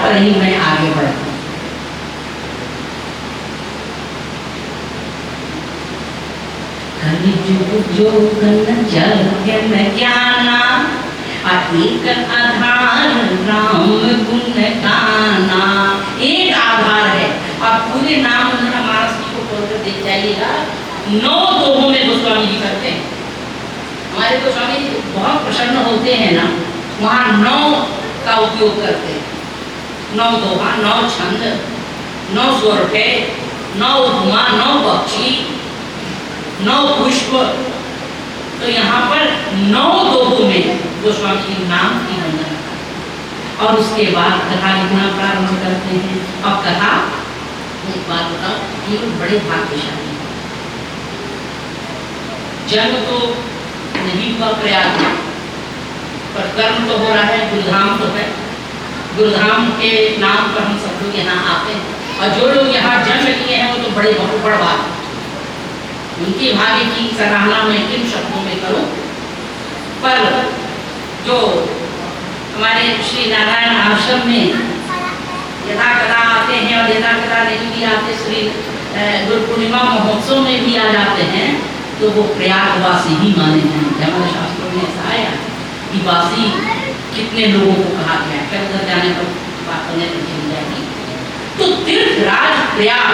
पर ही मैं आगे बढ़ता हूं। कलिजुग जोगन जग में ज्ञाना एक आधार राम गुण गाना। एक आधार है और पूरे नाम हमारा को खोलकर देख जाइएगा। 9 दोहों में गोस्वामी जी करते हैं। हमारे गोस्वामी जी बहुत प्रसन्न होते हैं ना, वहाँ 9 का उपयोग करते हैं। 9 दोहा, 9 छंद, 9 स्वरूप, 9 उपमा, 9 पक्षी, 9 पुष्प। तो यहाँ पर 9 दोहों में गोस्वामी जी नाम की वंदना और उसके बाद कथा लिखना प्रारंभ करते हैं। अब कथा, एक बात बताओ, ये लोग बड़े भाग्यशाली हैं। जन्म तो नहीं हुआ प्रयाग में, पर कर्म तो हो रहा है, गुरुधाम तो है। गुरुधाम के नाम पर हम सब लोग यहाँ आते हैं और जो लोग यहाँ जन्म लिए हैं वो तो बड़े बहुत बड़ बात है। उनकी भाग्य की सराहना मैं किन शब्दों में करूं, पर जो हमारे श्री नारायण आश्रम में यथा कदा आते हैं और यथा कदा नहीं भी आते, श्री गुरु पूर्णिमा महोत्सव में भी आ जाते हैं, तो वो प्रयागवासी ही माने जाएंगे। हमारे शास्त्रों में ऐसा आया कि वासी कितने लोगों को कहा गया है, उधर जाने पर बात करने चली जाएगी। तो तीर्थराज प्रयाग,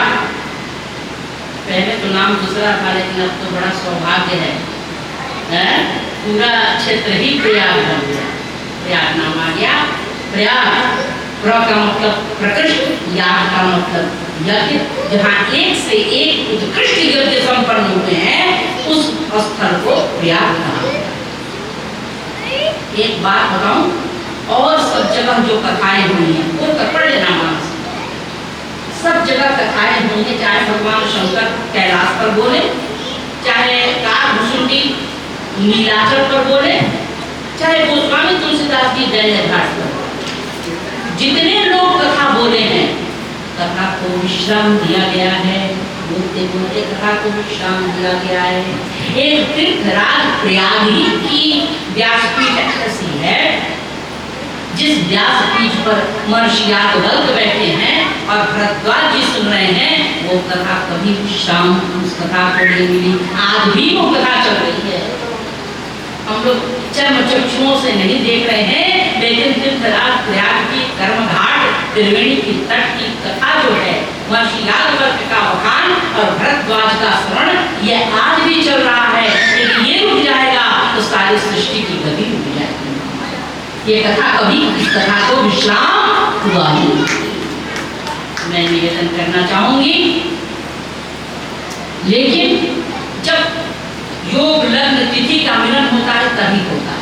पहले तो नाम दूसरा था लेकिन अब तो बड़ा सौभाग्य है, पूरा क्षेत्र ही प्रयाग बन गया। प्रयाग नाम आ गया। प्रयाग, प्र का मतलब प्रकृष्ट, याग का मतलब यज्ञ, जहाँ एक से एक उत्कृष्ट यज्ञ संपन्न हुए हैं, उस स्थल को प्रयाग कहा। एक बात बताऊं, और सब जगह जो कथाएं हुई हैं वो पढ़ लेना मानस, सब जगह कथाएं हुई हैं, चाहे भगवान शंकर कैलाश पर बोले, चाहे काकभूषुंडी नीलाचल पर बोले, चाहे गोस्वामी तुलसीदास जी दैन्य घाट पर, जितने लोग कथा बोले हैं, कथा को विश्राम दिया गया है। बोलते बोलते कथा को विश्राम दिया गया है। एक तीर्थराज प्रयागी की व्यासपीठ ऐसी है जिस व्यासपीठ पर महर्षि यादवल्क बैठे हैं और भरद्वाज जी सुन रहे हैं, वो कथा कभी विश्राम उस कथा को नहीं मिली। आज भी वो कथा चल रही है। हम लोग चर्म चक्षुओं से नहीं देख रहे हैं, लेकिन तीर्थराज प्रयाग की कर्मघाट त्रिवेणी की तट की कथा जो है, महर्षि यादवल्क का बखान और भरद्वाज का स्मरण, ये आज भी चल रहा है। लेकिन ये रुक जाएगा तो सारी सृष्टि की गति रुक जाएगी। ये कथा कभी, इस कथा को विश्राम हुआ ही। मैं निवेदन करना चाहूंगी, लेकिन जब योग लग्न तिथि का मिलन होता है तभी होता है।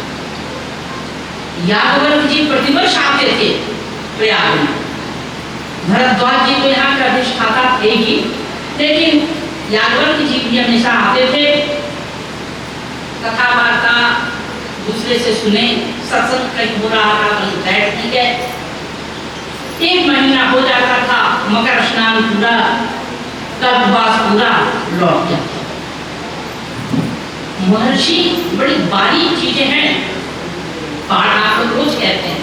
यादवल्क जी प्रतिवर्ष आते थे प्रयाग में, भरद्वाज जी तो यहाँ का अधिष्ठाता थे ही, लेकिन यादवल्क जी भी हमेशा आते थे, कथा वार्ता दूसरे से सुने, सत्संग कहीं हो रहा था तो बैठ नहीं गए। 1 महीना हो जाता था, मकर स्नान पूरा, कल्पवास पूरा, लौट जाता। महर्षि बड़ी बारीक चीजें हैं, पाठ आप लोग रोज कहते हैं,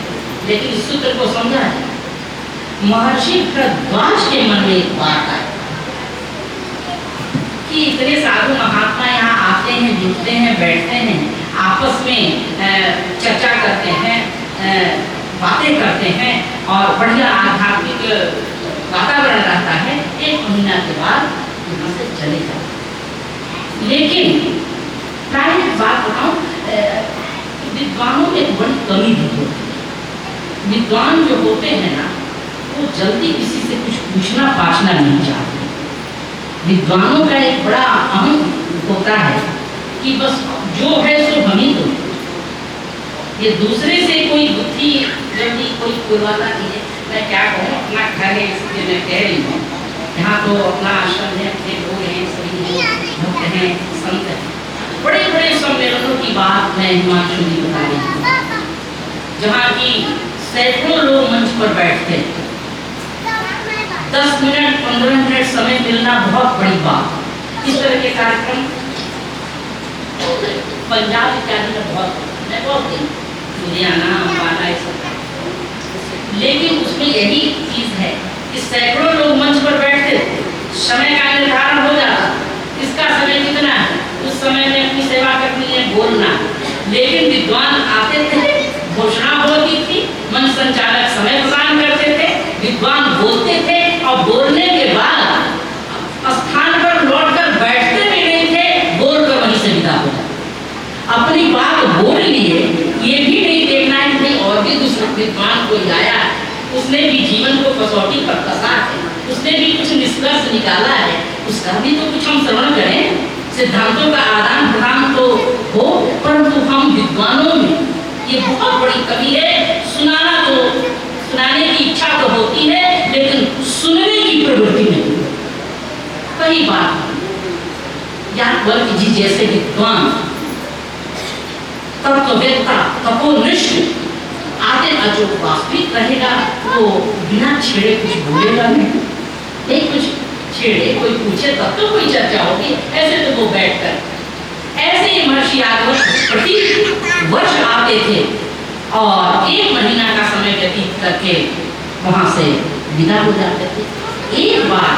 लेकिन इस सूत्र को समझा है। महर्षि भरद्वाज के मन में एक बात आई कि इतने साधु महात्मा यहाँ आते हैं, जुटते हैं, बैठते हैं, आपस में चर्चा करते हैं, बातें करते हैं और बढ़िया आध्यात्मिक वातावरण रहता है। 1 महीना के बाद यहाँ से चले जाते। लेकिन प्राय बात बताऊं, विद्वानों में बड़ी कमी भी होती है। विद्वान जो होते हैं ना, वो जल्दी किसी से कुछ पूछना पाछना नहीं चाहते। विद्वानों का एक बड़ा अहम होता है कि बस जो है सो हम ही तो, ये दूसरे से कोई बुद्धि जल्दी कोई खुलवाता नहीं है। मैं क्या कहूँ, अपना घर है इसलिए मैं कह रही हूँ, यहाँ तो अपना आश्रम है, अपने लोग हैं, सभी भक्त हैं, संत हैं। बड़े बड़े सम्मेलनों की बात मैं हिमांशु जी बता रही हूँ, जहाँ की सैकड़ों लोग मंच पर बैठते हैं। 10 मिनट 15 मिनट समय मिलना बहुत बड़ी बात। इस तरह के कार्यक्रम पंजाब इत्यादि में बहुत, मैं बहुत लुधियाना, अम्बाला, लेकिन उसमें यही कि सैकड़ों लोग मंच पर बैठते थे, समय का निर्धारण हो जाता, इसका समय कितना है, उस समय में अपनी सेवा करनी है, बोलना। लेकिन विद्वान आते थे, घोषणा होती थी, मंच संचालक समय प्रदान करते थे, विद्वान बोलते थे और बोलने के बाद स्थान पर लौटकर बैठते भी नहीं थे, बोलकर वहीं से विदा हो जाते। अपनी बात बोल लिए, ये भी नहीं देखना है कि और भी दूसरे विद्वान कोई आया, उसने भी जीवन को कसौटी पर कसा है, उसने भी कुछ निष्कर्ष निकाला है, उसका भी तो कुछ हम श्रवण करें। सिद्धांतों का आदान प्रदान तो हो, परंतु हम विद्वानों में ये बहुत बड़ी कमी है। सुनाने की इच्छा तो होती है, लेकिन सुनने की प्रवृत्ति नहीं। कई बार याज्ञवल्क्य जी जैसे विद्वान, तत्ववेत्ता, तपोनिष्ठ आते जो वास्तविक रहेगा वो बिना छेड़े कुछ बोलेगा नहीं, कुछ छेड़े कोई पूछे तब तो कोई चर्चा होगी, ऐसे तो वो बैठकर। ऐसे ही महर्षि याज्ञवल्क्य प्रति वर्ष आते थे और 1 महीना का समय व्यतीत करके वहां से विदा हो जाते थे। एक बार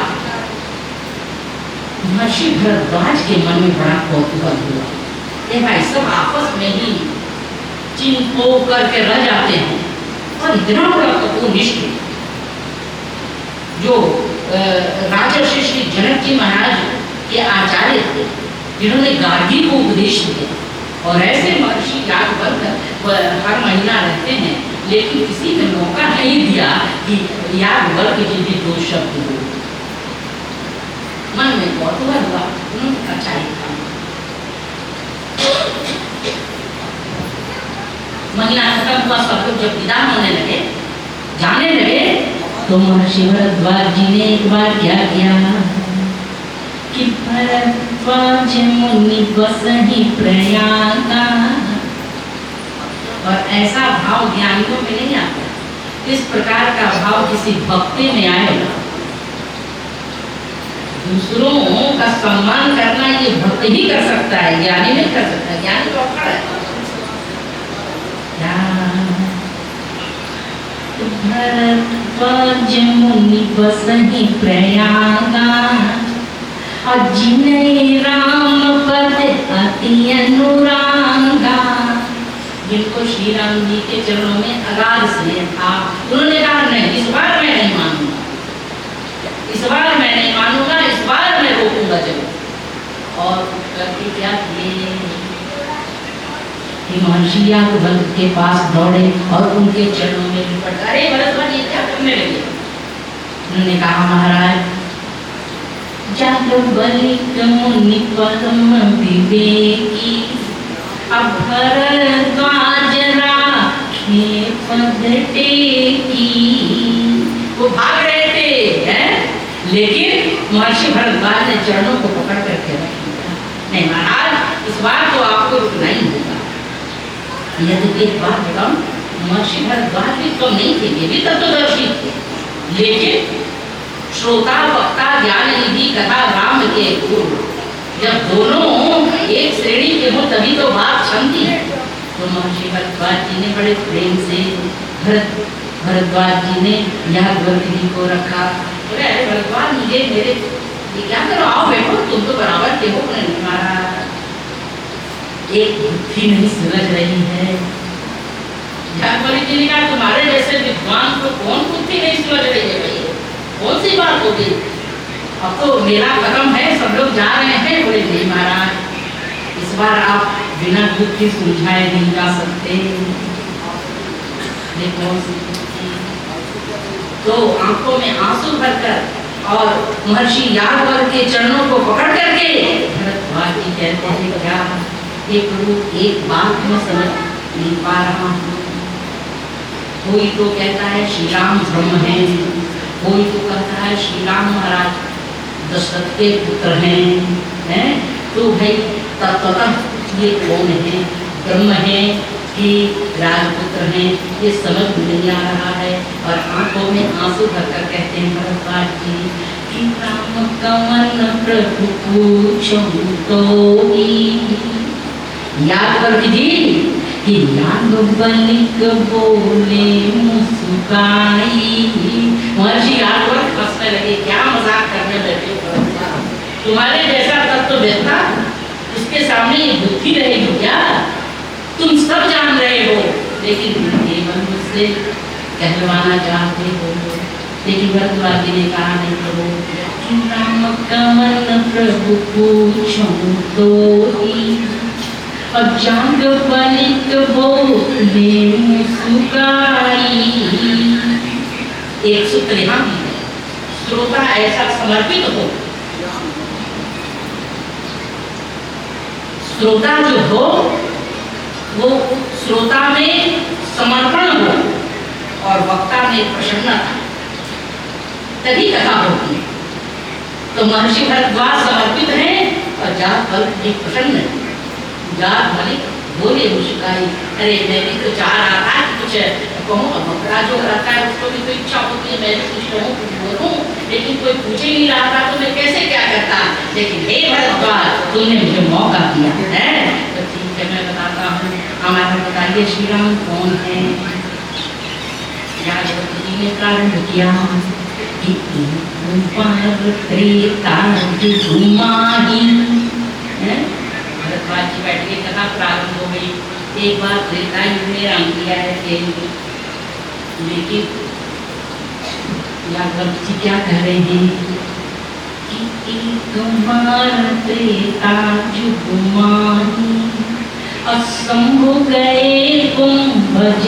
महर्षि भरद्वाज के मन में बड़ा कौतूहल हुआ, ये भाई सब आपस में ही चिंपो करके रह जाते हैं, और इतना बड़ा तपोनिष्ठ जो राजर्षि श्री जनक जी महाराज के आचार्य थे, जिन्होंने गार्गी को उपदेश दिया, और ऐसे महर्षि याज्ञवल्क्य हर महीना रहते हैं, लेकिन किसी ने मौका नहीं दिया कि याज्ञवल्क्य जी भी 2 शब्द बोले। मन में कौतूहल हुआ, अच्छा ही था। महीना खत्म हुआ, सब लोग जब विदा होने लगे, जाने लगे, तो महर्षि भरद्वाज जी ने एक बार क्या किया कि भरद्वाज मुनि बसहि प्रयागा, और ऐसा भाव ज्ञानियों में नहीं आता, इस प्रकार का भाव किसी भक्ति में आएगा। दूसरों का सम्मान करना ये भक्त ही कर सकता है, ज्ञानी नहीं कर सकता। ज्ञानी तो अखड़ है। भरद्वाज मुनि बसहि प्रयागा, जिन्हें राम पद अति अनुरागा, जिनको श्री राम जी के चरणों में अगाध स्नेह था, उन्होंने कहा नहीं, इस बार मैं नहीं मानूंगा, इस बार मैं नहीं मानूंगा, इस बार मैं रोकूंगा जरूर। और करके क्या किए, महर्षि याज्ञवल्क्य के पास दौड़े और उनके चरणों में लिपट, अरे भरद्वाज ये क्या करने लगे? उन्होंने कहा महाराज, याज्ञवल्क्य मुनि परम विवेकी, अब भरद्वाज राखे पद टेकी। वो भाग रहे थे, लेकिन महर्षि भरद्वाज ने चरणों को पकड़ करके रख दिया। नहीं महाराज, इस बार तो आपको रुकना ही होगा। यदि एक बात बताऊं, महर्षि भरद्वाज भी कम नहीं थे, ये भी तत्वदर्शी थे, लेकिन श्रोता वक्ता ज्ञान निधि कथा राम के गुरु, जब दोनों एक श्रेणी के हो तभी तो बात क्षमती है। तो महर्षि भरद्वाज जी ने बड़े प्रेम से भरद्वाज जी ने याज्ञवल्क्य जी को रखा। बोले अरे भरद्वाज, मुझे मेरे ये क्या करो, आओ बैठो, तुम तो बराबर के हो। महाराज एक बुद्धि नहीं सुलझ रही है। याज्ञवल्क्य जी ने कहा तुम्हारे जैसे विद्वान को कौन बुद्धि नहीं सुलझ रही है भाई, कौन सी बात होगी? अब तो मेला खत्म है, सब लोग जा रहे हैं। बोले नहीं महाराज, इस बार आप बिना बुद्धि सुलझाए नहीं जा सकते। तो आंखों में आंसू भरकर और महर्षि याज्ञवल्क्य के चरणों को पकड़ करके भरद्वाज जी कहते हैं, क्या हे प्रभु, एक बात मैं समझ नहीं पा रहा हूँ। कोई तो कहता है श्री राम ब्रह्म है, कोई तो कहता है श्री राम महाराज दशरथ के पुत्र हैं, तो भाई तत्वतः ये कौन है, ब्रह्म है कि राजपुत्र हैं, ये समझ नहीं आ रहा है। और आंखों में आंसू भरकर कहते हैं भरद्वाज जी कि राम कवन प्रभु पूछो तो याज्ञवल्क्य जी कि याज्ञवल्क्य बोले मुस्काई। महर्षि याज्ञवल्क्य में ये बुद्धि रहेगी क्या? तुम सब जान रहे हो, लेकिन केवल मुझसे कहलवाना चाहते हो। लेकिन भरद्वाज जी ने कहा नहीं प्रभु, राम कमन प्रभु पूछूं तो ही, अब जाग बलिक बोले सुगाई। एक सूत्र यहाँ भी है, श्रोता ऐसा समर्पित हो, श्रोता जो हो वो श्रोता में समर्पण हो और वक्ता में प्रसन्नता, तभी कथा होती है। तो महर्षि भरद्वाज समर्पित हैं और जात बलिक भी प्रसन्न है। जात बलिक बोले मुस्काई, अरे मैं भी तो चाह रहा था कि कुछ कहूँ, अब बकरा जो रहता है उसको भी तो इच्छा होती है मैं भी कुछ कहूँ कुछ बोलूँ, लेकिन कोई पूछे नहीं रहा था तो मैं कैसे क्या करता। लेकिन हे भरद्वाज तुमने मुझे मौका दिया है, तो ठीक है मैं बताता हूँ। हमारा बताइए श्री राम कौन है? यादवती जी ने प्रारंभ किया कि भरद्वाज जी बैठ के कथा प्रारंभ हो गई। एक बार त्रेता युग में राम किया है, लेकिन यादव जी क्या कह रहे हैं कि एक बार त्रेता युग माही, असंभु गए कुंभज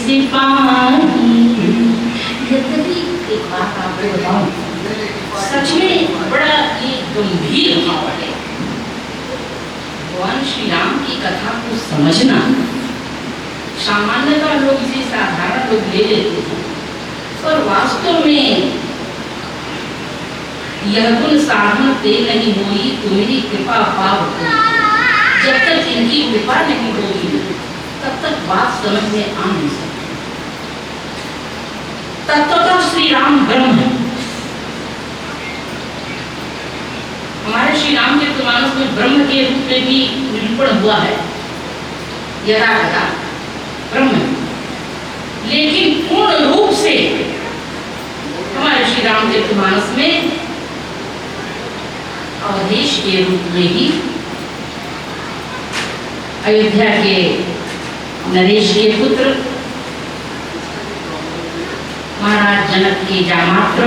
सिपाही। यद्यपि एक बात आपको बताऊं, सच में बड़ा ये गंभीर भाव है। भगवान श्री राम की कथा को समझना सामान्यतः लोग इसे साधारण लोग ले लेते हैं, पर वास्तव में यह गुण साधन ते नहीं होई तुम्हारी कृपा पाव। जब तक इनकी कृपा नहीं होगी तब तक बात समझ में आ नहीं सकती। तत्वतः श्री राम ब्रह्म है। हमारे श्री रामचरितमानस में ब्रह्म के रूप में भी निरूपण हुआ है, यथा कथा ब्रह्म, लेकिन पूर्ण रूप से हमारे श्री रामचरितमानस में अवधेश के रूप में ही, अयोध्या के नरेश के पुत्र, महाराज जनक के जामात्र,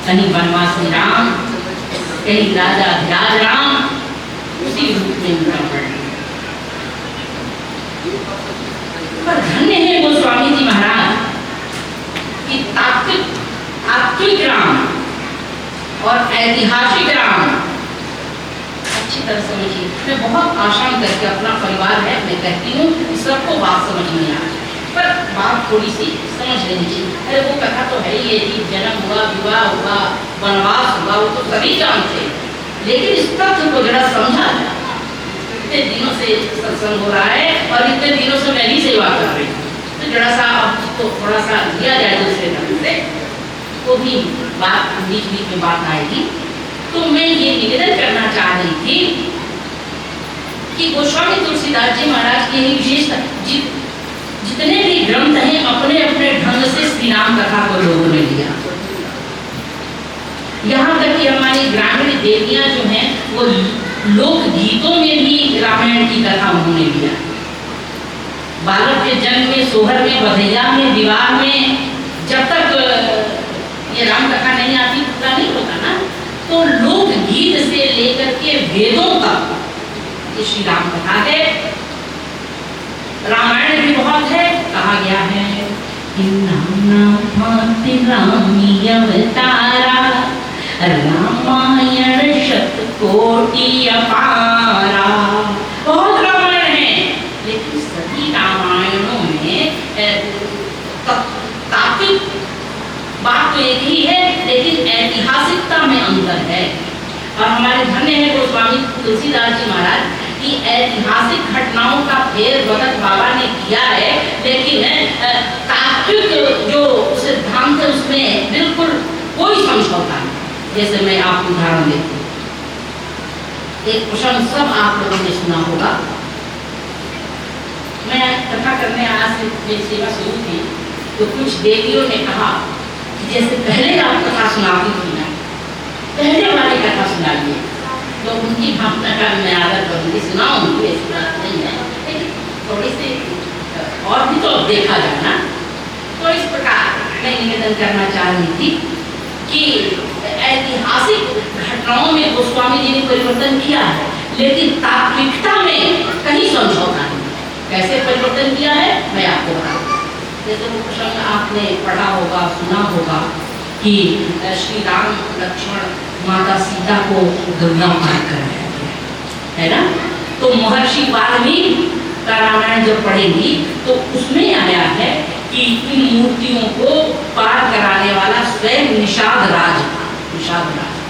कहीं वनवासी राम, कहीं राजा ध्यान राम, उसी रूप में उनका वर्णन। पर धन्य है वो स्वामी जी महाराज कि तात्विक राम और ऐतिहासिक राम अच्छी तरह समझिए। मैं बहुत आसान करके, अपना परिवार है मैं कहती हूँ, सबको बात समझ नहीं आती, पर बात थोड़ी सी समझ लेनी चाहिए। अरे वो कथा तो है ही, जन्म हुआ, विवाह हुआ, वनवास हुआ, वो तो सभी जानते, लेकिन इस तथ्य को जरा समझा जाए। इतने दिनों से सत्संग हो रहा है और इतने दिनों से मैं भी सेवा कर रही हूँ, तो जरा सा आपको थोड़ा सा दिया जाए दूसरे ढंग से, वो भी बात बीच बीच में बात आएगी। तो मैं ये निवेदन करना चाह रही थी कि गोस्वामी तुलसीदास जी महाराज की ही विशेषता, जितने भी ग्रंथ हैं अपने अपने ढंग से श्री राम कथा को लोगों ने लिया। यहाँ तक कि हमारी ग्रामीण देवियां जो हैं वो लोक गीतों में भी रामायण की कथा उन्होंने लिया। बालक के जन्म में, सोहर में, बधैया में, विवाह में, जब तक ये राम कथा नहीं आती पूरा नहीं होता ना, तो लोक गीत से लेकर के वेदों तक ये श्री राम कथा है। रामायण भी बहुत है, कहा गया है रामी अवतारा, रामायण शतकोटि अपारा। बहुत रामायण है, लेकिन सभी रामायणों में तात्विक बात तो एक ही है, लेकिन ऐतिहासिकता में अंतर है। और हमारे धन्य है गोस्वामी तुलसीदास जी महाराज की ऐतिहासिक घटनाओं का फेर बदल बाबा ने किया है, लेकिन तात्विक जो सिद्धांत है उसमें बिल्कुल कोई समझौता नहीं। जैसे मैं आपको उदाहरण देती हूँ, एक प्रसंग सब आप लोगों ने सुना होगा। मैं कथा करने आज से मेरी सेवा शुरू की तो कुछ देवियों ने कहा कि जैसे पहले आप कथा सुनाती थी ना, पहले वाली कथा सुनाइए। तो उनकी भावना का मैं आदर करूँगी, सुनाऊँगी, ऐसी बात नहीं है, लेकिन थोड़ी सी और भी तो देखा जाए ना। तो इस प्रकार मैं निवेदन करना चाह रही थी कि ऐतिहासिक घटनाओं में गोस्वामी जी ने परिवर्तन किया है, लेकिन तात्विकता में कहीं समझौता नहीं। कैसे परिवर्तन किया है मैं आपको बताऊँ। जैसे वो प्रसंग आपने पढ़ा होगा, सुना होगा कि श्री राम लक्ष्मण माता सीता को गंगा पार कराया गया है ना। तो महर्षि वाल्मीकि का रामायण जब पढ़ेंगी तो उसमें आया है कि इन मूर्तियों को पार कराने वाला स्वयं निषाद राज था। निषाद राज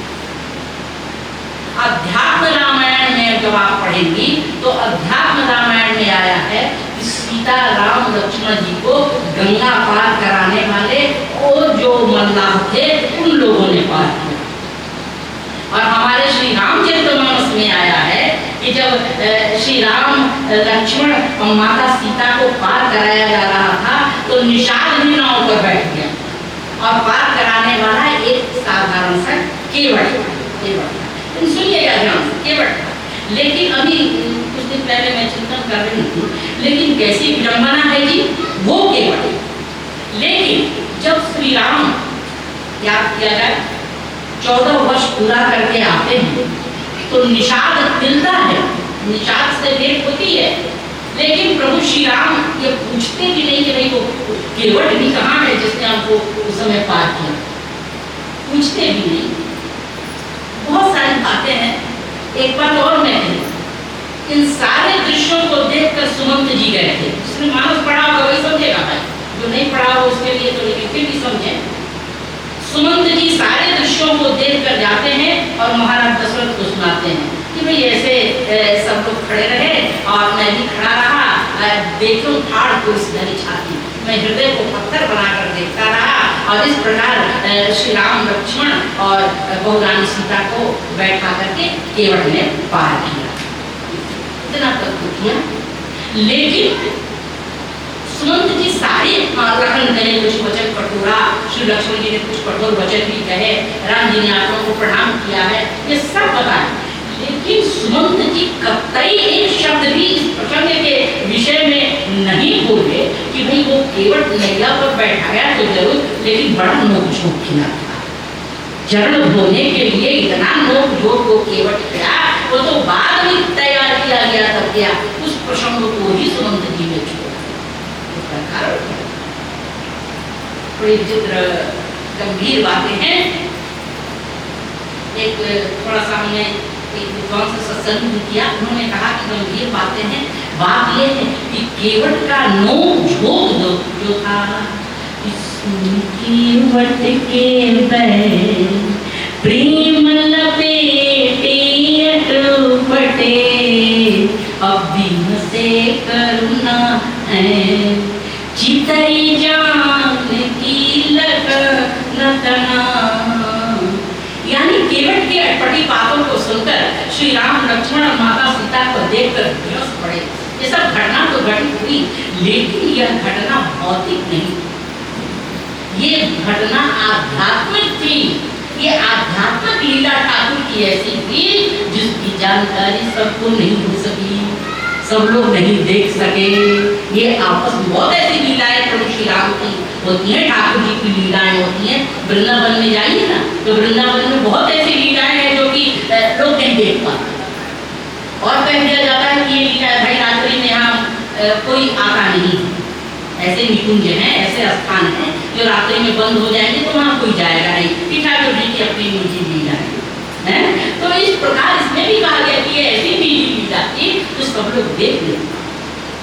अध्यात्म रामायण में जब आप पढ़ेंगी तो अध्यात्म रामायण में आया है कि सीता राम लक्ष्मण जी को गंगा पार कराने वाले और जो मल्लाह थे उन लोगों ने पार किया। और हमारे श्री रामचरितमानस में आया है कि जब श्री राम लक्ष्मण और माता सीता को पार कराया जा रहा था तो निषाद भी नाव पर बैठ गया और पार कराने वाला एक साधारण सा केवट सुनिएगा ध्यान से, केवट। लेकिन अभी कुछ दिन पहले मैं चिंतन कर रही थी, लेकिन कैसी विडंबना है जी, वो केवट। लेकिन जब श्री राम याद किया जाए 14 वर्ष पूरा करके आते हैं तो निषाद मिलता है, निषाद से भेंट होती है, लेकिन प्रभु श्री राम ये पूछते भी नहीं कि भाई वो केवट भी कहाँ है जिसने हमको उस समय पार किया, पूछते भी नहीं। बहुत सारी बातें हैं। एक बात और मैं कहूँ, इन सारे दृश्यों को देखकर सुमंत जी गए थे। जिसने मानस पढ़ा होगा वही समझेगा भाई, जो नहीं पढ़ा हो उसके लिए तो लेकिन फिर भी समझे। सुमंत जी सारे दृश्यों को देखकर जाते हैं और महाराज दशरथ को सुनाते हैं कि भाई ऐसे सब लोग खड़े रहे और मैं भी खड़ा रहा, देखूं ठाड़ को इस धरी छाती, मैं हृदय को पत्थर बनाकर देखता रहा और इस प्रकार श्री राम लक्ष्मण और बहुरानी सीता को बैठा करके केवट ने पार किया। इतना तक तो किया, लेकिन सुमंत जी सारे लखन कहे कुछ वचन कटोरा, श्री लक्ष्मण जी ने कुछ कठोर वचन भी कहे, राम जी ने आप लोगों को प्रणाम किया है, ये सब पता है। लेकिन सुमंत जी कतई एक शब्द भी इस प्रसंग के विषय में नहीं बोले कि भाई वो केवट नैया पर बैठा गया तो जरूर, लेकिन बड़ा नोक-झोंक किया था। चरण धोने के लिए इतना नोक-झोंक को केवट किया, वो तो बाद में तैयार किया गया तब क्या, उस प्रसंग को ही सुमंत जी ने छोड़ा। बड़ी विचित्र गंभीर बातें हैं। एक थोड़ा सा हमने एक विद्वान से सत्संग भी किया, उन्होंने कहा कि गंभीर बातें हैं। बात यह है कि केवट का नोक-झोंक जो था, केवट के बैल प्रेम लपेटे अटपटे, अब दिन से करुणा है चितई जान की लखनतना। यानी केवट की अटपटी बातों को सुनकर श्री राम लक्ष्मण और माता सीता को देखकर बेहोश पड़े। ये सब घटना तो घटित हुई, लेकिन यह घटना भौतिक नहीं, ये घटना आध्यात्मिक थी। ये आध्यात्मिक लीला ठाकुर की ऐसी थी जिसकी जानकारी सबको नहीं हो सकी, सब लोग नहीं देख सके। ये आपस में बहुत ऐसी लीलाएं प्रभु श्री राम की होती हैं, ठाकुर जी की लीलाएं होती हैं। वृंदावन में जाइए ना तो वृंदावन में बहुत ऐसी लीलाएं हैं जो कि लोग नहीं देख पाते, और कह दिया जाता है कि ये लीला भाई रात्रि में यहाँ कोई आता नहीं। ऐसे निकुंज हैं, ऐसे स्थान हैं जो रात्रि में बंद हो जाएंगे तो वहाँ कोई जाएगा नहीं, कि ठाकुर जी की अपनी निजी लीला है। तो इस प्रकार इसमें भी कहा गया कि ऐसी निजी लीला थी तो सब लोग देख ले।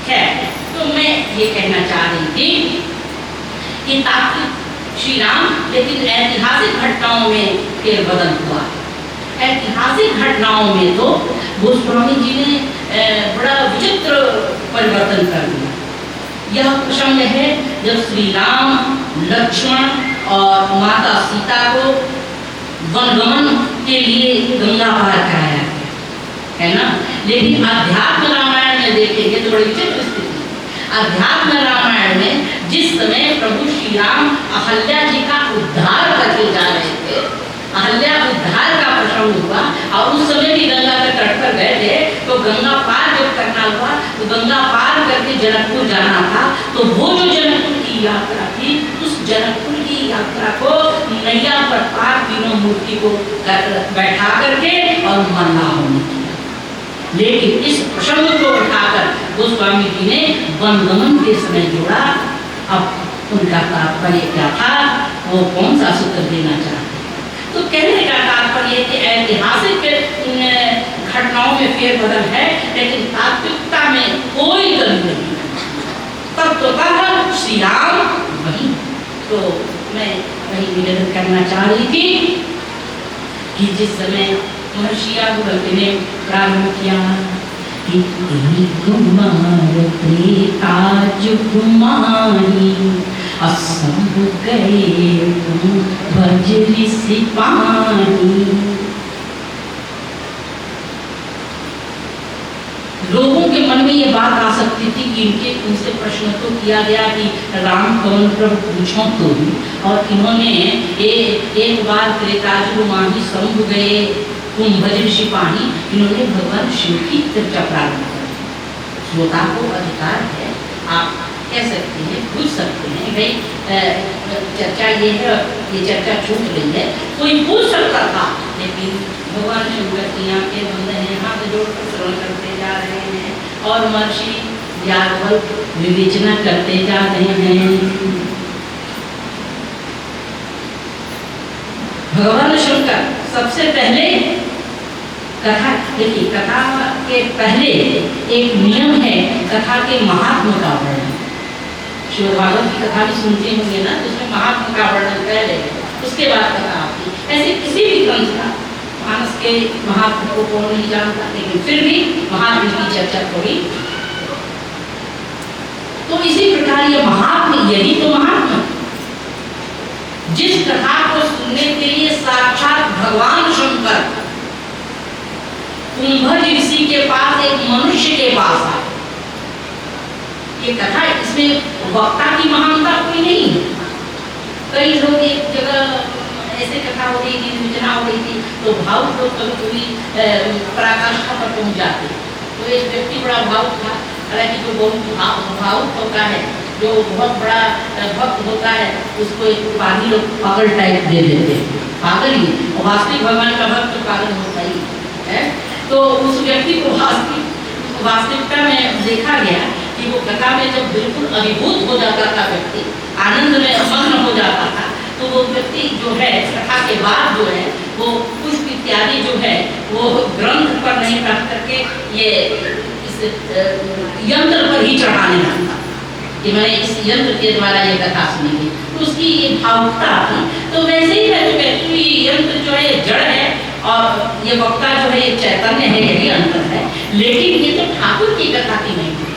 खैर, तो मैं ये कहना चाह रही थी कि तात्विक श्री राम, लेकिन ऐतिहासिक घटनाओं में फिर बदल हुआ। ऐतिहासिक घटनाओं में तो गोस्वामी जी ने बड़ा विचित्र परिवर्तन कर दिया। यह प्रसंग है जब श्री राम लक्ष्मण और माता सीता को वनगमन के लिए गंगा पार कराया है ना। लेकिन अध्यात्म रामायण में देखेंगे तो बड़ी विचित्र स्थिति। अध्यात्म रामायण में जिस समय प्रभु श्री राम अहल्या जी का उद्धार करके जा रहे थे, अहल्या उद्धार का प्रसंग प्रसंग हुआ और उस समय भी गंगा के तट पर गए थे, तो गंगा पार जब करना हुआ तो गंगा पार करके जनकपुर जाना था, तो वो जो जनकपुर की यात्रा थी, उस जनकपुर की यात्रा को नैया पर पार तीनों मूर्ति को बैठा करके और मन्ना होने किया। लेकिन इस प्रसंग को उठाकर गोस्वामी जी ने वनगमन के समय जोड़ा। अब उनका तात्पर्य क्या था, वो कौन सा सूत्र देना चाहते हैं? तो कहने का तात्पर्य कि ऐतिहासिक घटनाओं में फेरबदल है, लेकिन तात्विकता में कोई गलती नहीं। तत्वतः श्री राम वही। तो मैं वही निवेदन करना चाह रही थी कि जिस समय महर्षि आदि ने प्रारंभ किया कि कुमार त्रेता जुगुमानी असंग गए भज ऋषि पानी। लोगों के मन में ये बात आ सकती थी कि उनसे प्रश्न तो किया गया कि राम कौन प्रभु पूछो तो, और इन्होंने एक बार त्रेतायुग माही संग गए कुंभज ऋषि पानी, इन्होंने भगवान शिव की चर्चा प्रारंभ कर। श्रोता को अधिकार है, आप कह सकते हैं, पूछ सकते हैं, भाई चर्चा ये है, ये चर्चा छूट रही है, कोई पूछ सकता था। लेकिन भगवान शंकर की आंखें बंद हैं, हाथ जोड़कर श्रवण करते जा रहे हैं और महर्षि याज्ञवल्क्य विवेचना करते जा रहे हैं। भगवान शंकर सबसे पहले कथा, देखिए कथा के पहले एक नियम है कथा के महात्मा का वर्णन। शिव भागवत की कथा भी सुनते होंगे ना, तो उसमें महात्मा का वर्णन पहले है, उसके बाद कथा आती है। ऐसे किसी भी ग्रंथ का मानस के महात्मा को कौन नहीं जानता, लेकिन फिर भी महात्मा की चर्चा थोड़ी। तो इसी प्रकार ये महात्मा, यही तो महात्मा, जिस कथा को सुनने के लिए साक्षात भगवान शंकर कुंभज ऋषि के पास एक मनुष्य के पास आए। ये कथा, इसमें वक्ता की महानता कोई नहीं है। कई लोग एक जगह ऐसे कथा हो रही थी, विचना हो रही थी, तो भावुक लोग कभी कभी पराकाष्ठा पर पहुंच जाते। तो एक व्यक्ति बड़ा भावुक था, हालांकि जो बहुत भावुक होता है, जो बहुत बड़ा भक्त होता है, उसको एक उपाधि लोग पागल टाइप दे देते हैं। पागल ही, और वास्तविक भगवान का भक्त तो पागल होता ही है। तो उस व्यक्ति को वास्तविकता में देखा गया कि वो कथा में जब बिल्कुल अभिभूत हो जाता था, व्यक्ति आनंद में मग्न हो जाता था, तो वो व्यक्ति जो है कथा के बाद जो है वो पुष्प इत्यादि जो है वो ग्रंथ पर नहीं रख करके ये इस यंत्र पर ही चढ़ाने लगता कि मैंने इस यंत्र के द्वारा ये कथा सुनी। तो उसकी ये भावुकता थी। तो वैसे ही है, तो यंत्र जो है जड़ है और ये वक्ता जो है ये चैतन्य है, यही अंतर है। लेकिन ये तो ठाकुर की कथा की नहीं है।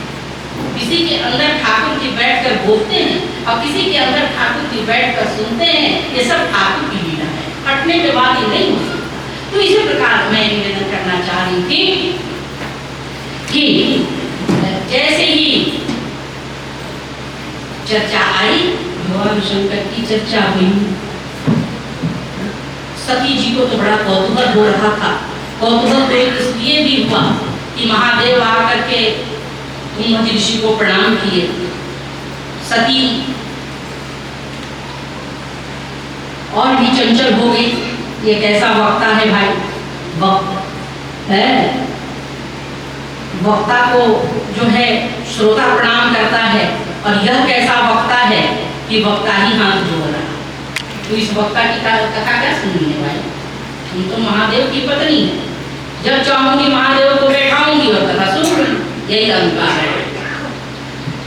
किसी के अंदर ठाकुर की बैठकर बोलते हैं और किसी के अंदर ठाकुर की बैठकर सुनते हैं, ये सब ठाकुर की लीला है, हटने के बाद ये नहीं हो सकता। तो इसी प्रकार मैं निवेदन करना चाह रही थी कि जैसे ही चर्चा आई, भगवान शंकर की चर्चा हुई, सती जी को तो बड़ा कौतूहल हो रहा था। कौतूहल तो इसलिए भी हुआ कि महादेव आकर के कुंभज ऋषि को प्रणाम किए। सती और भी चंचल हो गई, ये कैसा वक्ता है भाई, वक्त है, वक्ता को जो है श्रोता प्रणाम करता है, और यह कैसा वक्ता है कि वक्ता ही हाथ जोड़ रहा। तो इस वक्ता की कथा क्या सुननी है भाई, ये तो महादेव की पत्नी है, जब चाहूंगी महादेव को बैठाऊंगी और कथा सुन रही। यही अहंकार है,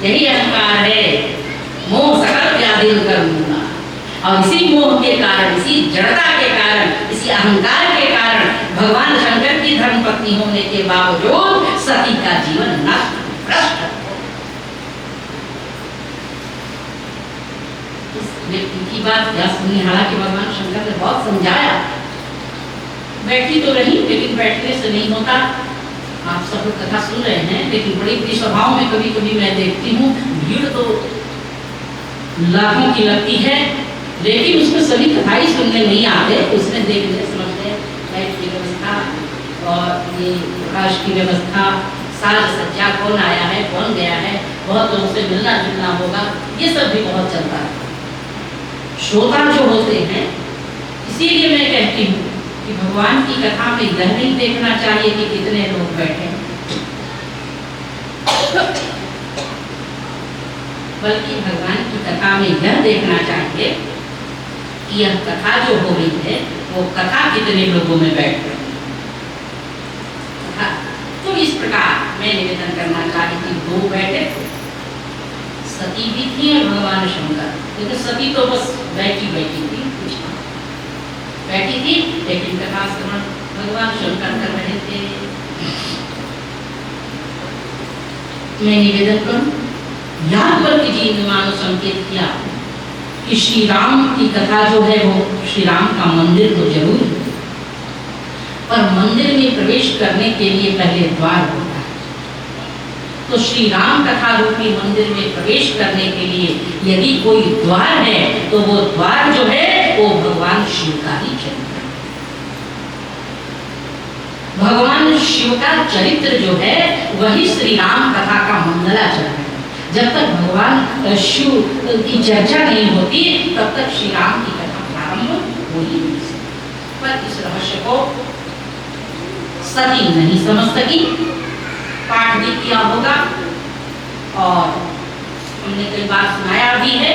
यही अहंकार है। मोह सकल व्याधि कर दूंगा, और इसी मोह के कारण, इसी जड़ता के कारण, इसी अहंकार के कारण भगवान शंकर की धर्मपत्नी होने के बावजूद सती का जीवन नष्ट भ्रष्ट। इस व्यक्ति की बात क्या सुनी, हालांकि भगवान शंकर ने बहुत समझाया, बैठी तो रही, लेकिन बैठने से नहीं होता। आप सब लोग कथा सुन रहे हैं, लेकिन बड़ी बड़ी सभाओं में कभी कभी मैं देखती हूँ भीड़ तो लाखों की लगती है, लेकिन उसमें सभी कथा ही सुनने नहीं आते, उसमें देखने समझते और ये प्रकाश की व्यवस्था, साज सज्जा, कौन आया है कौन गया है, बहुत लोगों से मिलना जुलना होगा, ये सब भी बहुत चलता है। श्रोता जो होते हैं, इसीलिए मैं कहती हूँ कि भगवान की कथा में यह नहीं देखना चाहिए कि कितने लोग बैठे, बल्कि भगवान की कथा में यह देखना चाहिए कि यह कथा जो हो रही है वो कथा कितने लोगों में बैठ रही है। तो इस प्रकार मैं निवेदन करना चाहती थी, दो बैठे, सती भी थी और भगवान शंकर, लेकिन सती तो बस बैठी बैठी थी, कुछ बैठी थी, लेकिन कथा श्रवण भगवान शंकर कर रहे थे। मैं निवेदन करूं, याज्ञवल्क्य जी ने मानो संकेत किया कि श्री राम की कथा जो है वो श्री राम का मंदिर तो जरूर है, पर मंदिर में प्रवेश करने के लिए पहले द्वार होता है। तो श्री राम कथा रूपी मंदिर में प्रवेश करने के लिए यदि कोई द्वार है तो वो द्वार जो है वो भगवान शिव का ही चरित्र है। भगवान शिव का चरित्र जो है वही श्री राम कथा का मंगलाचरण है। जब तक भगवान शिव की चर्चा नहीं होती तब तक श्री राम की कथा प्रारंभ हो ही नहीं सकती। पर इस रहस्य को सती नहीं समझ सकी, पाठ भी किया होगा और हमने कई बार सुनाया भी है।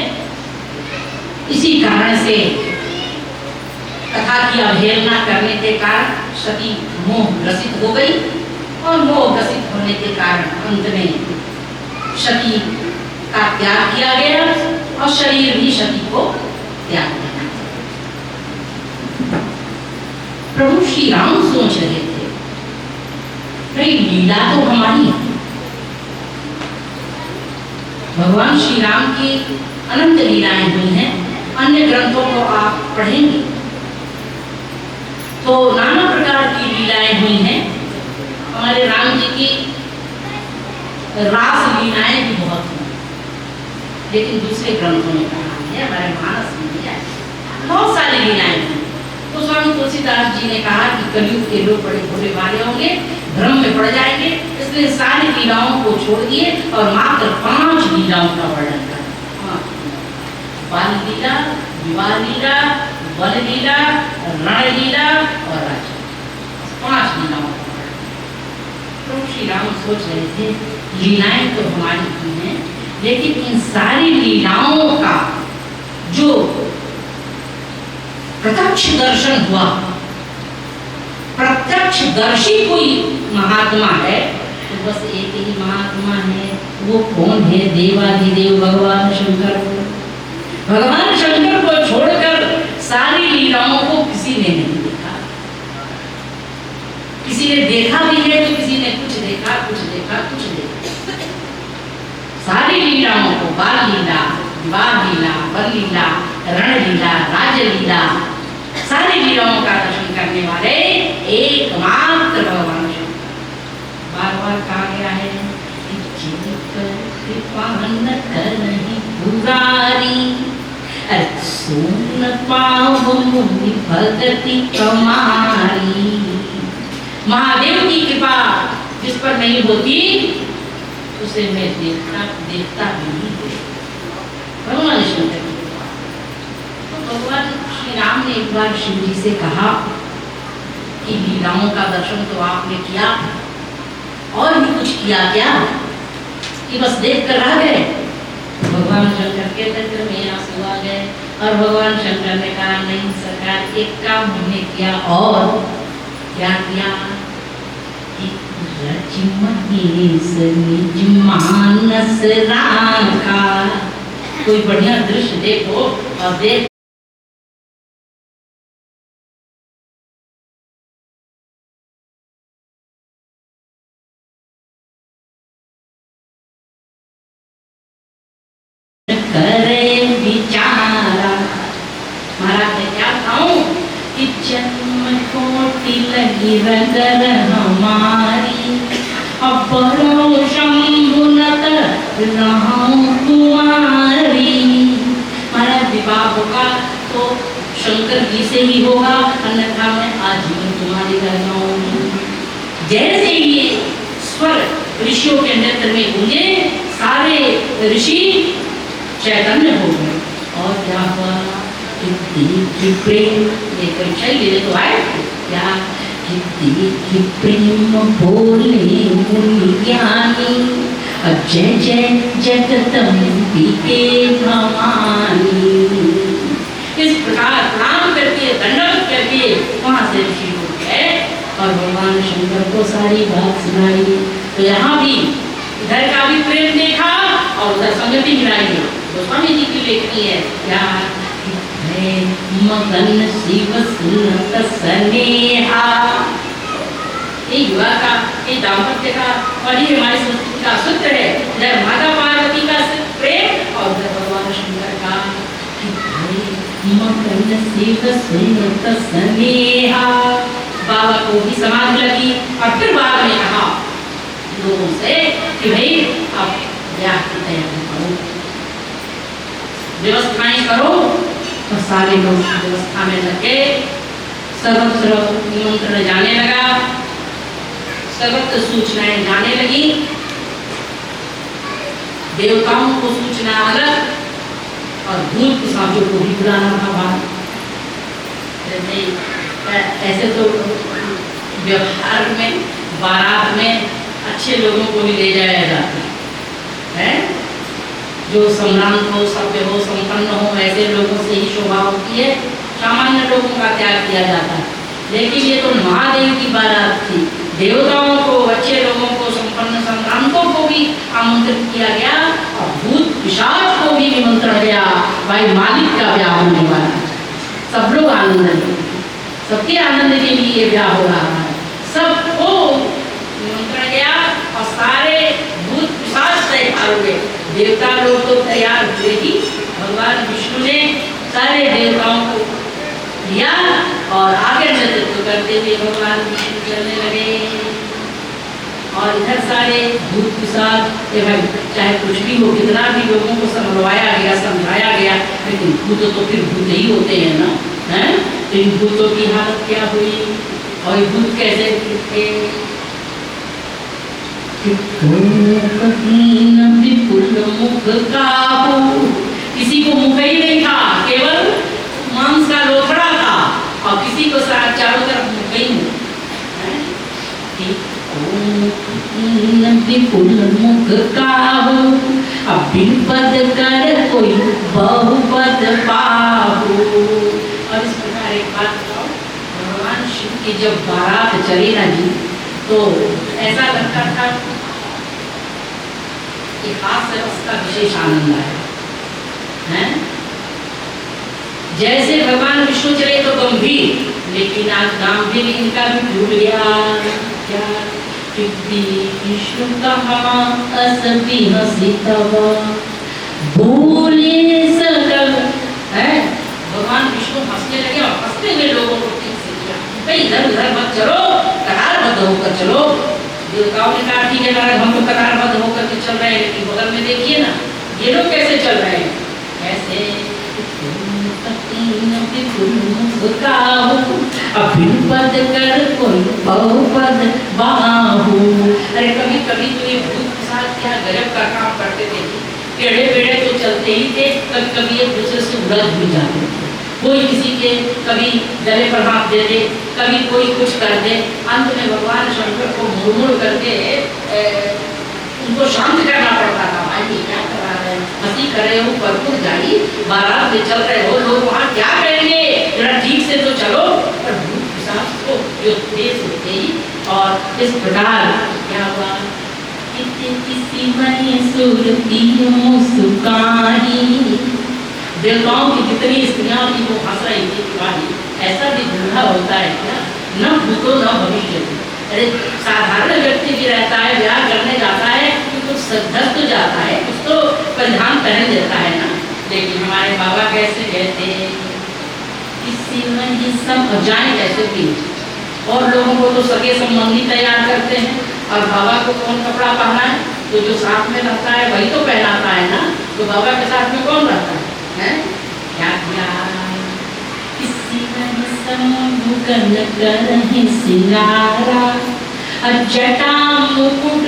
इसी कारण से कथा की अवहेलना करने के कारण सती मोह ग्रसित हो गई और मोह ग्रसित होने के कारण अंत में सती का त्याग किया गया और शरीर भी सती को त्याग दिया। प्रभु श्री राम सोच रहे थे, नहीं लीला तो हमारी है। भगवान श्री राम की अनंत लीलाएं हुई हैं, अन्य ग्रंथों को आप पढ़ेंगे तो नाना प्रकार की लीलाएं हुई हैं। हमारे राम जी की रास लीलाएं भी बहुत हैं, लेकिन दूसरे ग्रंथों में कहा है, हमारे मानस में भी है, बहुत सारी लीलाएं हैं। तो स्वामी तुलसीदास जी ने कहा कि कलयुग के लोग बड़े भोले वाले होंगे, भ्रम में पड़ जाएंगे, इसलिए सारी लीलाओं को छोड़ दिए और मात्र 5 लीलाओं का वर्णन करा। बाल लीला, विवाह लीला, बल लीला, रण लीला और राज, 5 लीलाओं का वर्णन। तो श्री राम सोच रहे थे लीलाएं तो हमारी की हैं, लेकिन इन सारी लीलाओं का जो प्रत्यक्ष दर्शन हुआ, प्रत्यक्षदर्शी कोई महात्मा है तो बस एक ही महात्मा है। वो कौन है? देवाधिदेव भगवान शंकर। भगवान शंकर को छोड़कर सारी लीलाओं को किसी ने नहीं देखा। किसी ने देखा भी है तो किसी ने कुछ देखा, कुछ देखा, कुछ देखा। सारी लीलाओं को, बाल लीला, विवाह लीला, बल लीला, रण लीला, राज लीला, सारी लीलाओं का दर्शन करने वाले एकमात्र भगवान शंकर। बार बार कहा गया है कृपा न करहि पुरारी, सुन पाओ मुनि भगति कमारी। महादेव की कृपा जिस पर नहीं होती उसे मैं देखता भी नहीं है। भगवान शंकर की कृपा। तो भगवान श्री राम ने एक बार शिव जी से कहा कि लीलाओं का दर्शन तो आपने किया, और भी कुछ किया क्या कि बस देख कर रह गए? भगवान शंकर के नेत्र में आंसू आ गए और भगवान शंकर ने कहा नहीं सरकार, एक काम हमने किया। और क्या किया? मानस राखा। कोई बढ़िया दृश्य देखो और देख करे विचारा। महाराज ने क्या कहूं कि जन्म कोटि लगी रगर हमारी, अब बरो शंभु नत रहूं कुंवारी। महाराज विवाह होगा तो शंकर जी से ही होगा, अन्यथा मैं आजीवन तुम्हारी रहना होगी। जैसे ये स्वर ऋषियों के नेत्र में गूंजे, सारे ऋषि चैतन्य हो गए। और क्या हुआ कि प्रेम, ये परीक्षा लेने तो आए क्या कि प्रेम बोले मुनि ज्ञानी, जय जय जगदम्बिके भवानी। इस प्रकार प्रणाम करके दंडवत करके वहां से ऋषि हो गए और भगवान शंकर को सारी बात सुनाई। तो यहाँ भी इधर का भी प्रेम देखा और उधर संगति मिलाई। गोस्वामी जी की लेखनी है क्या मगन शिव सुनत स्नेहा। ये युवा का, ये दाम्पत्य का और ये हमारी संस्कृति का सूत्र है। इधर माता पार्वती का प्रेम और उधर भगवान शंकर का मगन शिव सुनत स्नेहा। बाबा को भी समाधि लगी और फिर बाद में कहा लोगों से कि भाई अब ब्याह की तैयारी करो, व्यवस्थाएं करो। तो सारे लोग व्यवस्था में लगे, सर्वत्र निमंत्रण जाने लगा, सर्वत्र सूचनाएं जाने लगी। देवताओं को सूचना अलग और भूत पिशाचों को भी बुलाना था बाहर। ऐसे तो व्यवहार में बारात में अच्छे लोगों को भी ले जाया जाता है, जो सम्रांत हो, सभ्य हो, संपन्न हो, ऐसे लोगों से ही शोभा होती है। सामान्य लोगों का त्याग किया जाता है। लेकिन ये तो महादेव की बारात थी। देवताओं को, अच्छे लोगों को, संपन्न सम्रांतों को भी आमंत्रित किया गया और भूत पिशाच को भी निमंत्रण गया। भाई मालिक का ब्याह होने वाला, सब लोग आनंद लेंगे, सबके आनंद के लिए ये ब्याह हो रहा है। सबको निमंत्रण गया और सारे भूत पिशाच तैयार हुए। देवता लोग तो तैयार हुए ही। भगवान विष्णु ने सारे देवताओं को लिया और आगे नेतृत्व करते हुए भगवान विष्णु चलने लगे। और इधर सारे भूत पिशाच, ये भाई चाहे कुछ भी हो, कितना भी लोगों को समझाया गया, समझाया गया, लेकिन भूत तो फिर भूत ही होते हैं ना, हैं? तो इन भूतों की हालत क्या हुई और ये भूत कैसे थे? मुख काबू, किसी को मुख ही नहीं था, केवल मांस का लोथड़ा था और किसी को चारों तरफ मुख ही नहीं। मुख काबू अभिपद कर कोई बहुपद पाहु। और इस प्रकार एक बात बताओ, भगवान शिव की जब बारात चली ना जी, तो ऐसा लगता था कि हाथ से उसका विशेष आनंद आया है। जैसे भगवान विष्णु चले तो गंभीर, लेकिन आज गांभीर इनका भी भूल गया। क्या विष्णु कहा असबी हसी तवा भूले सकल है। भगवान विष्णु हंसने लगे और हंसते हुए लोगों को ठीक से किया, भाई इधर उधर मत चलो, कतारबद्ध होकर चलो। देवताओं ने कहा ठीक है महाराज, हम तो कतारबद्ध होकर के चल रहे हैं, लेकिन बगल में देखिए ना ये लोग कैसे चल रहे हैं। कैसे अभिपद कर कोई बहुपद बाहु। अरे कभी कभी तो ये भूत पिशाच क्या गजब का काम करते थे। टेढ़े पेढ़े तो चलते ही थे, कभी कभी एक दूसरे से उलझ भी जाते थे। कोई किसी के कभी गले पर हाथ दे दे, कभी कोई कुछ कर दे। अंत में भगवान शंकर को मुड़ करके उनको शांत करना पड़ता था। भाई क्या कर रहा है, हंसी कर रहे हो, भरपूर गाड़ी बारात में चल रहे हो, लोग वहाँ क्या करेंगे, जरा ठीक से तो चलो। और भूत पिशाच को जो तेज होते ही और इस प्रकार क्या हुआ, देवताओं की कितनी स्त्रियां थी वो हंस रही थी कि भाई ऐसा भी धंधा होता है क्या, न भूतो न भविष्य। अरे साधारण व्यक्ति भी रहता है, ब्याह करने जाता है तो कुछ धस तो जाता है, कुछ तो परिधान पहन देता है ना। लेकिन हमारे बाबा कैसे कहते किसी में सब जाए कैसे भी। और लोगों को तो सगे संबंधी तैयार करते हैं और बाबा को कौन कपड़ा पहना है, तो जो साथ में रहता है वही तो पहनाता है ना। तो बाबा के साथ में कौन रहता है? क्या किया किसी सिंगारा जटा मुकुट,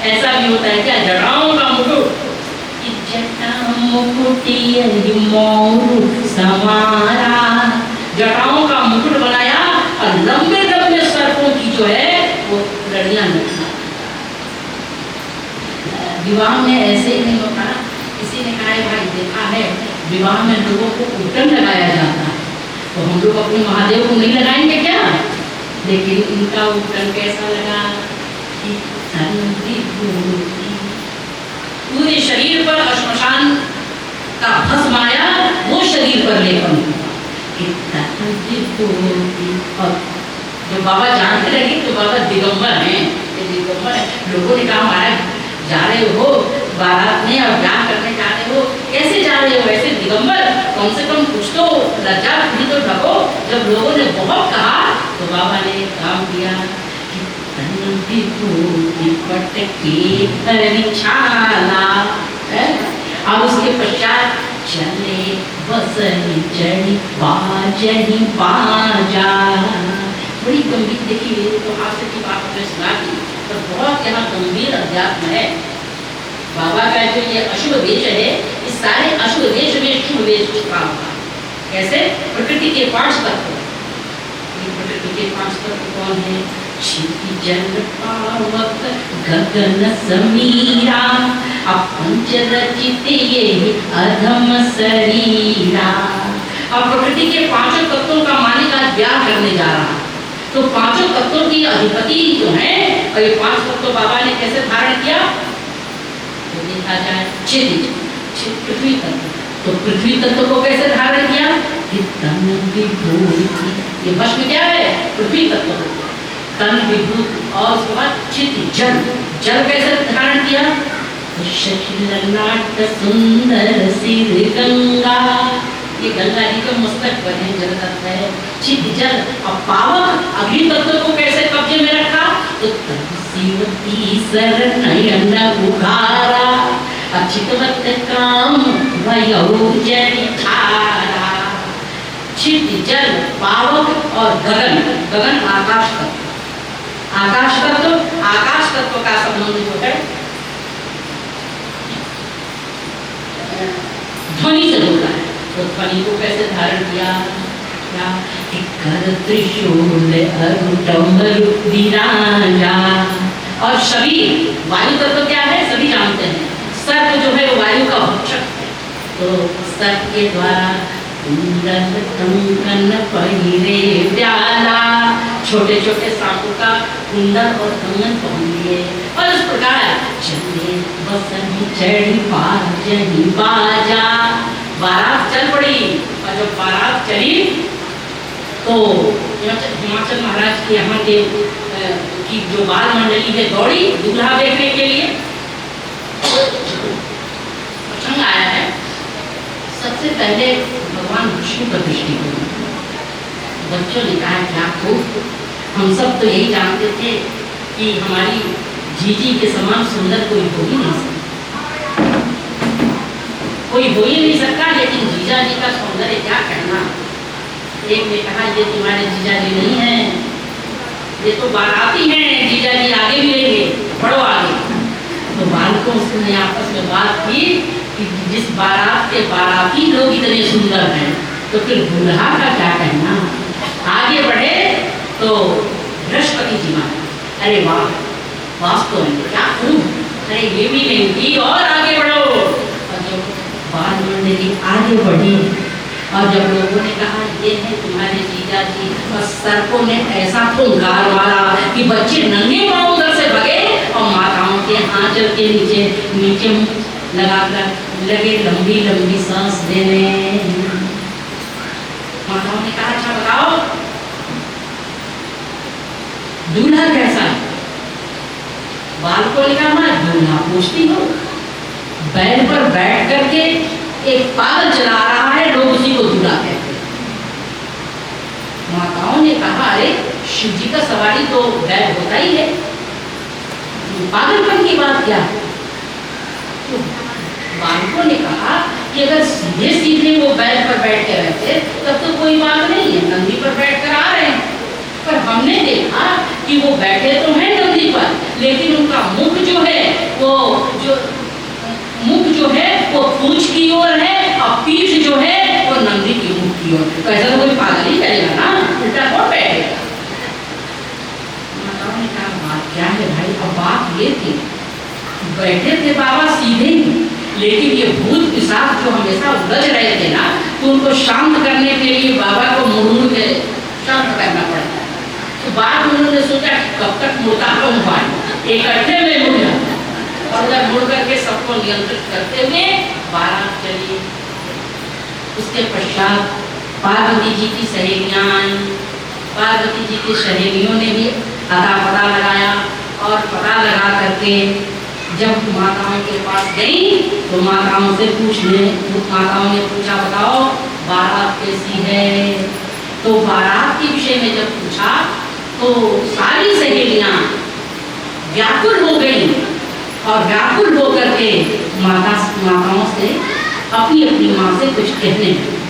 ऐसा भी होता है क्या, जटाओं का मुकुट, जटा मुकुट मोर समारा, जटाओं का मुकुट बनाया और लंबे लंबे सर्पों की जो है वो लड़ियां लगी। विवाह में ऐसे ही नहीं होता। किसी ने कहा है भाई देखा है विवाह में लोगों को उटन लगाया जाता है, तो हम लोग अपने महादेव को नहीं लगाएंगे क्या? लेकिन इनका उटन कैसा लगा कि पूरे शरीर पर श्मशान का भस्म आया, वो शरीर पर लेपन हुआ। और जो बाबा जानते लगे तो बाबा दिगंबर हैं, दिगंबर है। लोगों ने कहा महाराज जा रहे हो बारात में और ब्याह करने जा रहे हो, कैसे जा रहे हो ऐसे दिगंबर, कम से कम कुछ तो लज्जा भी तो ढको। जब लोगों ने बहुत कहा तो बाबा ने काम किया कि और उसके पश्चात चले बसनी चढ़ी बाजनी बाजा। बड़ी गंभीर, देखिए तो हास्य की बात में सुना दी, पर बहुत यहाँ गंभीर अध्यात्म है। बाबा का जो ये अशुभ देश है, इस सारे अशुभ देश में शुभ देश छुपा हुआ। कैसे? प्रकृति के 5 तत्व। प्रकृति के 5 तत्व कौन है? क्षिति जल पावक गगन समीरा, अपंच रचित ये अधम शरीरा। अब प्रकृति के 5 तत्वों का मालिक आज ब्याह करने जा रहा है, तो 5 तत्वों की अधिपति जो है, और ये 5 तत्व बाबा ने कैसे धारण किया तो देखा जाए पृथ्वी तत्व, तो पृथ्वी तत्व को कैसे धारण किया? ये भस्म क्या है? पृथ्वी तत्व, तन विभूत। और उसके बाद चित जल, जल कैसे धारण किया? शशिललाट सुंदर सिर गंगा, ये गंगा जी के मस्तक पर है, जल तत्व है। चित जल। और पावक अग्नि तत्व को कैसे कब्जे में रखा? तो शिवती शरणयन उघारा, चितवत काम वयोजनि धारा। चित जल, पावक और गगन। गगन आकाश तत्व, आकाश तत्व, आकाश तत्व का संबंध जो है ध्वनि से होता है, तो ध्वनि को कैसे धारण किया? क्या? कर त्रिशूल अरुटमरु विराजा। और शरीर, वायु तत्व क्या है सभी जानते हैं, सर्प जो है वो वायु का भक्षक है, तो सर्प के द्वारा कुंडल कंकन पहिरे प्याला, छोटे छोटे सांपों का कुंडल और कंगन पहन लिए। और इस प्रकार चले बसनी चढ़ी बाजनी बाजा, बारात चल पड़ी। और जब बारात चली तो हिमाचल महाराज के यहाँ के की जो बाल मंडली है दौड़ी दूल्हा देखने के लिए। प्रसंग आया है, सबसे पहले भगवान विष्णु पर दृष्टि करो। बच्चों ने कहा क्या खूब, हम सब तो यही जानते थे कि हमारी जीजी के समान सुंदर कोई हो ही नहीं सकता, कोई हो ही नहीं सकता, लेकिन जीजा जी का सौंदर्य क्या कहना। एक ने कहा ये तुम्हारे जीजा जी नहीं है, ये तो बाराती हैं, जीजा जी आगे भी रहेंगे, बढ़ो आगे। तो बालकों ने आपस में बात की कि जिस बारात के बाराती लोग इतने सुंदर हैं, तो फिर दूल्हा का क्या कहना। आगे बढ़े तो बृहस्पति जी माना, अरे वाह वास्तव में क्या करूं, अरे ये भी नहीं की, और आगे बढ़ो। और जब बाल मंडली आगे बढ़ी और जब लोगों ने कहा ये है तुम्हारे जीजा जी, और सर्पों ने ऐसा फुंकार मारा कि बच्चे नंगे पांव उधर से भगे और माताओं के आंचल के नीचे नीचे लगाकर लगे लंबी लंबी सांस देने। माताओं ने कहा अच्छा बताओ दूल्हा कैसा है? बालकों ने कहा मैं दूल्हा पूछती हूँ, बैल पर बैठ करके एक पागल चला रहा है, लोग उसी को दूल्हा कहते हैं। माताओं ने कहा अरे शिव जी का सवारी तो बैल होता ही है, पागलपन की बात क्या है? तो बालकों ने कहा कि अगर सीधे सीधे वो बैल पर बैठ के रहते तब तो कोई बात नहीं है, नंदी पर बैठ कर आ रहे हैं, पर हमने देखा कि वो बैठे तो हैं नंदी पर, लेकिन उनका मुख जो है वो पूंछ की ओर है और पीठ जो है वो नंदी की मुख की ओर। तो ऐसा तो कोई पागल ही करेगा ना, उल्टा कौन बैठेगा। माताओं ने कहा बात क्या है भाई। अब बात ये थी, बैठे थे बाबा सीधे ही, लेकिन ये भूत पिशाच जो हमेशा उलझ रहे थे ना, तो उनको शांत करने के लिए बाबा को मुड़ के शांत करना पड़ता है। तो बाद में उन्होंने सोचा कब तक मुड़ता रहूंगा, इकट्ठे में मुड़ जाता और उधर मुड़ करके सबको नियंत्रित करते हुए बारात चली। उसके पश्चात पार्वती जी की सहेलियां आई। पार्वती जी की सहेलियों ने भी अता पता लगाया और पता लगा करके जब माताओं के पास गई तो माताओं से माताओं ने पूछा बताओ बारात कैसी है। तो बारात के विषय में जब पूछा तो सारी सहेलियां व्याकुल हो गई और व्याकुल होकर के माताओं से अपनी माँ से कुछ कहने लगी।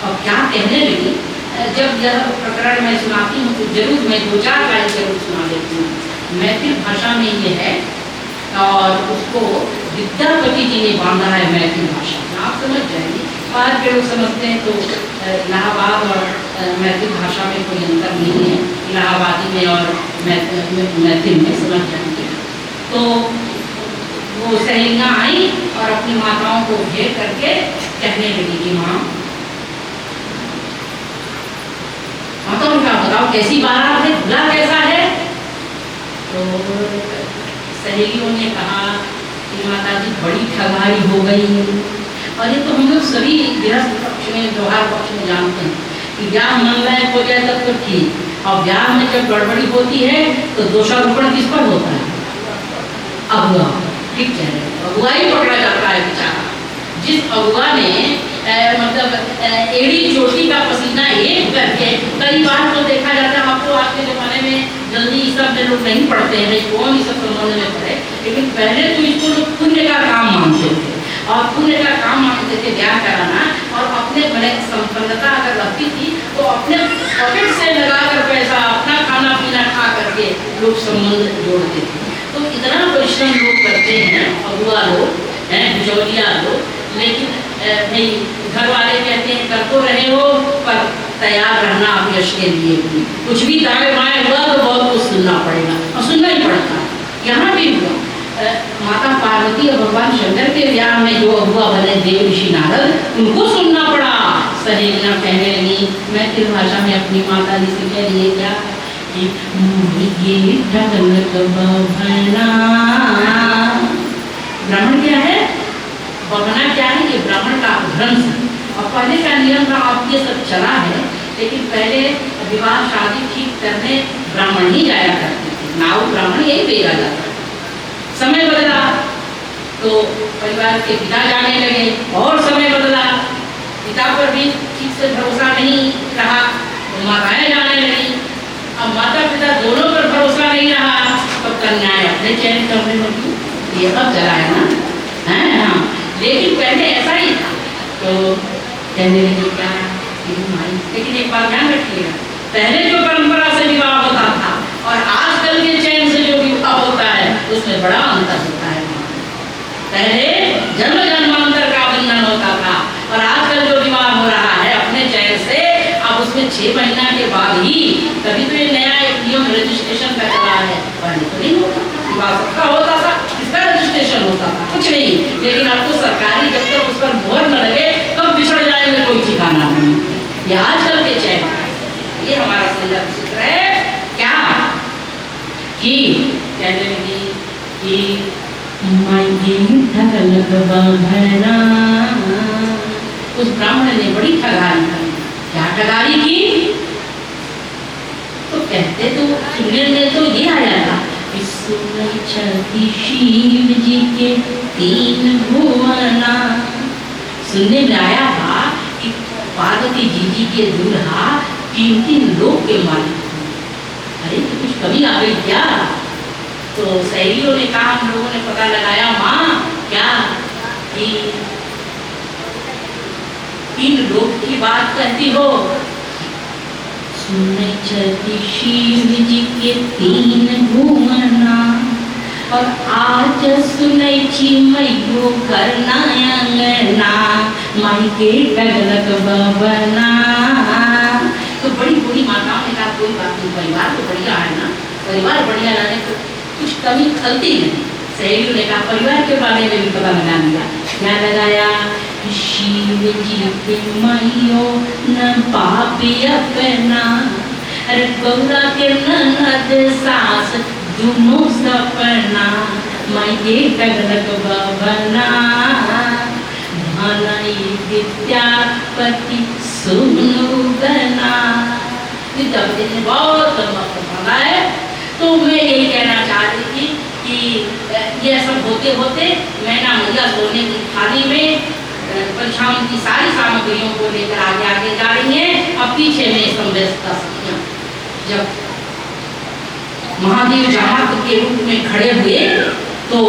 और क्या कहने लगी, जब यह प्रकरण मैं सुनाती हूँ तो जरूर मैं 2-4 लाइन जरूर सुना देती हूँ। मैथिल भाषा में ये है और उसको विद्यापति जी ने बांधा है मैथिल भाषा में, आप समझ जाएंगे। बाहर के लोग समझते हैं तो इलाहाबाद और मैथिल भाषा में कोई अंतर नहीं है, इलाहाबादी में और मैथिल में समझ जाएंगे। तो वो सहेलियाँ आई और अपनी माताओं को घेर करके कहने लगी कि माँ माताओं क्या बताओ कैसी बारात है, दूल्हा कैसा है। तो सहेलियों ने कहा कि माता जी बड़ी ठगाई हो गई। और ये तो हम लोग सभी गृहस्थ पक्ष में व्यवहार पक्ष में जानते हैं कि ब्याह मनलायक हो जाए तब तो ठीक, और ब्याह में जब गड़बड़ी होती है तो दोषारोपण किस पर होता है, अगुआ। ठीक कह रहे हैं, अगुआ ही पकड़ा जाता है बेचारा। जिस अगुआ ने मतलब एड़ी चोटी का पसीना एक करके, कई बार तो देखा जाता है, आपको आज के जमाने में जल्दी इस सब में लोग नहीं पढ़ते हैं, नहीं कौन इस सब संबंध में पढ़े, लेकिन पहले तो इसको लोग पुण्य का काम मानते थे और पुण्य का काम मानते थे ब्याह कराना। और अपने बड़े संपन्नता अगर रहती थी तो अपने पॉकेट से लगाकर पैसा अपना खाना पीना खा करके लोग संबंध जोड़ते थे। तो इतना परिश्रम लोग करते हैं अगुआ लोग हैं, बिचौलिया लोग, लेकिन भाई घर वाले कहते हैं कर तो रहे हो पर तैयार रहना आप यश के लिए भी। कुछ भी दाएं बाएं हुआ तो बहुत कुछ सुनना पड़ेगा और सुनना ही पड़ता है। यहाँ भी हुआ माता पार्वती और भगवान शंकर के ब्याह में जो अगुआ बने देव ऋषि नारद, उनको सुनना पड़ा। सहेलियां कहने लगी, मैथिल भाषा में अपनी माता जी से कह रही है क्या कि ब्राह्मण क्या है, बहना क्या है, ये ब्राह्मण का अपभ्रंश है। और पहले का नियम था, अब ये सब चला है, लेकिन पहले विवाह शादी ठीक करने ब्राह्मण ही जाया करते थे, नाव ब्राह्मण यही भेजा जाता। समय बदला तो परिवार के पिता जाने लगे और समय बदला, पिता पर भी ठीक से भरोसा नहीं रहा तो माताएं जाने लगी। अब माता पिता दोनों पर भरोसा नहीं रहा तो कन्याएं अपने चयन करने लगी। ये सब चला है ना, है हाँ। लेकिन पहले ऐसा ही था। तो कहने लगे क्या, लेकिन एक बात ध्यान रखिएगा, पहले जो परंपरा से विवाह होता था और आजकल के चयन से जो विवाह होता है उसमें बड़ा अंतर होता है। पहले जन्म जन्मांतर का बंधन होता था और आजकल जो विवाह हो रहा है अपने चयन से, अब उसमें 6 महीना के बाद ही, तभी तो ये नया एक नियम रजिस्ट्रेशन का चला है, पहले तो नहीं होता, विवाह सबका होता था, इसका रजिस्ट्रेशन होता था, कुछ नहीं। लेकिन अब तो सरकारी जब तक उस पर मोहर न लगे कब बिछड़ जाएंगे कोई ठिकाना नहीं। ये आजकल के चयन, ये हमारा संदर्भ सूत्र है क्या कि कहने लगी कि उस ब्राह्मण ने बड़ी ठगाई की। क्या ठगाई की? तो कहते तो सुनने में तो ये आया था, शिव जी के 3 भुवना। सुनने में आया था कि पार्वती जी के दूल्हा 3 लोक के मालिक। अरे तो कुछ कमी आ गई क्या? तो सहेलियों ने कहा, हम लोगों ने पता लगाया माँ क्या कि 3 लोक की बात कहती हो। सुने चलती शिव जी के 3 भुवना और आज सुनै छी मैयो करना अंगना माई के टगलक बबना। तो बड़ी बूढ़ी माताओं ने कहा कोई बात नहीं, परिवार तो बढ़िया है ना, परिवार बढ़िया रहने तो कुछ कमी खलती नहीं। सहेलियों ने कहा परिवार के बारे में भी पता लगा लिया। क्या लगाया? शिव जी के मैयो न पापी अपना, अरे गौरा के ननद सास दोनों सपना माई के टगलक बबना। धनई विद्यापति सुनु गना। विद्यापति ने बहुत लंबा पढ़ा है। तो मैं यही कहना चाह रही थी कि ये सब होते होते मैना मैया सोने की थाली में परीक्षाओं की सारी सामग्रियों को लेकर आगे आगे जा रही है। अब पीछे में समव्यस्ता सखियां जब महादेव जामात के रूप में खड़े हुए तो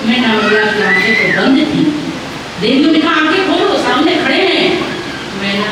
मैना मैया की आंखें तो बंद थी। देवियों ने कहा आंखें खोलो, सामने खड़े हैं। मैना